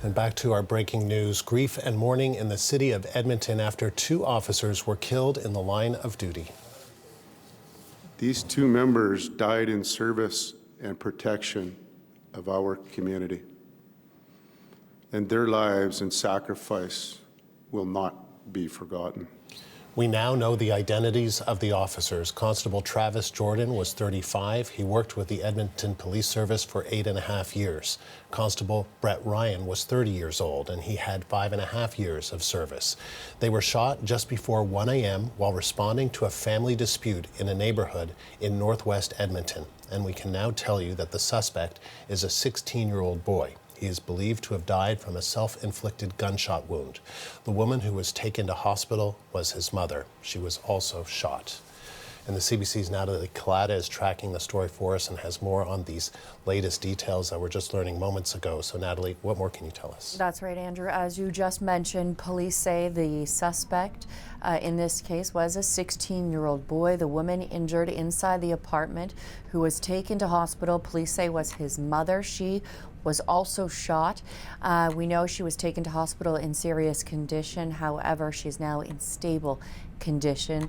And back to our breaking news. Grief and mourning in the city of Edmonton after 2 officers were killed in the line of duty. These 2 members died in service and protection of our community. And their lives and sacrifice will not be forgotten. We now know the identities of the officers. Constable Travis Jordan was 35. He worked with the Edmonton Police Service for 8.5 years. Constable Brett Ryan was 30 years old, and he had 5.5 years of service. They were shot just before 1 a.m. while responding to a family dispute in a neighborhood in northwest Edmonton. And we can now tell you that the suspect is a 16-year-old boy. He is believed to have died from a self-inflicted gunshot wound. The woman who was taken to hospital was his mother. She was also shot. And the CBC's Natalie Collada is tracking the story for us and has more on these latest details that we're just learning moments ago. So Natalie, what more can you tell us? That's right, Andrew. As you just mentioned, police say the suspect in this case was a 16-year-old boy. The woman injured inside the apartment who was taken to hospital, police say was his mother. She was also shot. We know she was taken to hospital in serious condition. However, she's now in stable condition.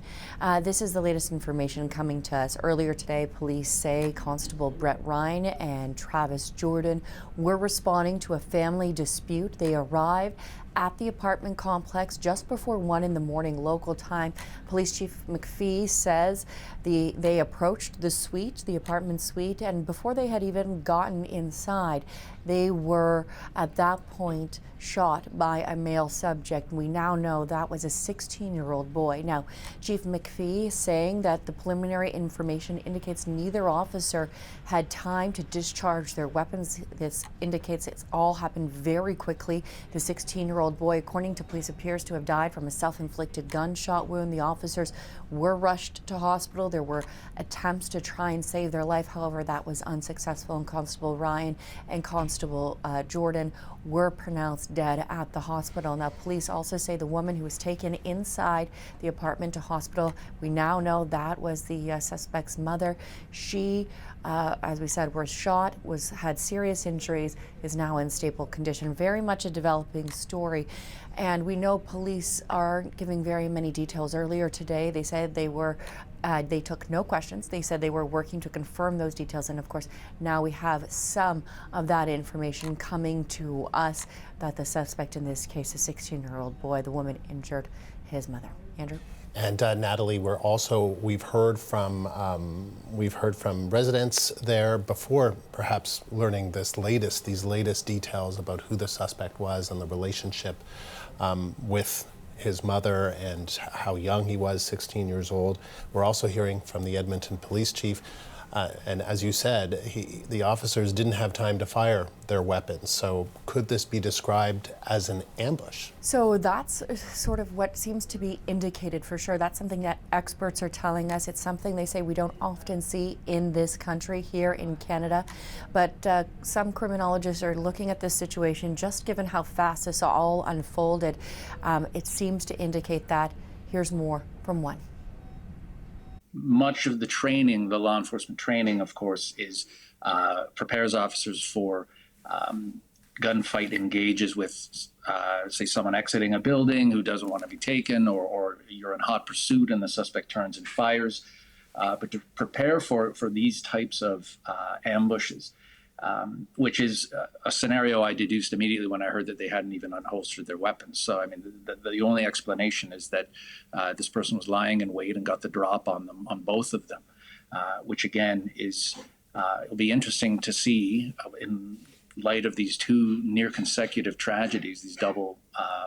This is the latest information coming to us. Earlier today, police say Constable Brett Ryan and Travis Jordan were responding to a family dispute. They arrived at the apartment complex just before 1 in the morning local time. Police Chief McPhee says they approached the apartment suite, and before they had even gotten inside, they were at that point shot by a male subject. We now know that was a 16-year-old boy. Now, Chief McPhee saying that the preliminary information indicates neither officer had time to discharge their weapons. This indicates it's all happened very quickly. The 16-year-old boy, according to police, appears to have died from a self-inflicted gunshot wound. The officers were rushed to hospital. There were attempts to try and save their life. However, that was unsuccessful, and Constable Ryan and Constable Jordan were pronounced dead at the hospital. Now, police also say the woman who was taken inside the apartment to hospital, we now know that was the suspect's mother. She, as we said, was shot, had serious injuries, is now in stable condition. Very much a developing story. And we know police aren't giving very many details. Earlier today, they said they took no questions. They said they were working to confirm those details. And of course, now we have some of that information coming to us that the suspect in this case, a 16-year-old boy, the woman injured his mother. Andrew? And Natalie, we've heard from residents there before, perhaps learning these latest details about who the suspect was and the relationship with his mother and how young he was, 16 years old. We're also hearing from the Edmonton police chief. And as you said, the officers didn't have time to fire their weapons. So could this be described as an ambush? So that's sort of what seems to be indicated for sure. That's something that experts are telling us. It's something they say we don't often see in this country, here in Canada. But some criminologists are looking at this situation, just given how fast this all unfolded. It seems to indicate that. Here's more from one. Much of the training, the law enforcement training, of course, is prepares officers for gunfight engages with, say, someone exiting a building who doesn't want to be taken, or you're in hot pursuit and the suspect turns and fires. But to prepare for these types of ambushes, which is a scenario I deduced immediately when I heard that they hadn't even unholstered their weapons. So, I mean, the only explanation is that this person was lying in wait and got the drop on them, on both of them, which again is, it'll be interesting to see in light of these 2 near consecutive tragedies, these double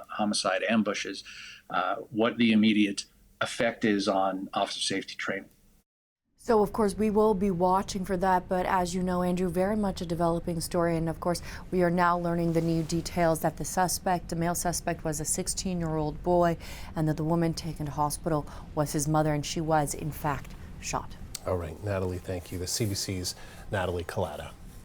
homicide ambushes, what the immediate effect is on officer safety training. So, of course, we will be watching for that, but as you know, Andrew, very much a developing story, and of course, we are now learning the new details that the male suspect was a 16-year-old boy, and that the woman taken to hospital was his mother, and she was, in fact, shot. All right, Natalie, thank you. The CBC's Natalie Collada.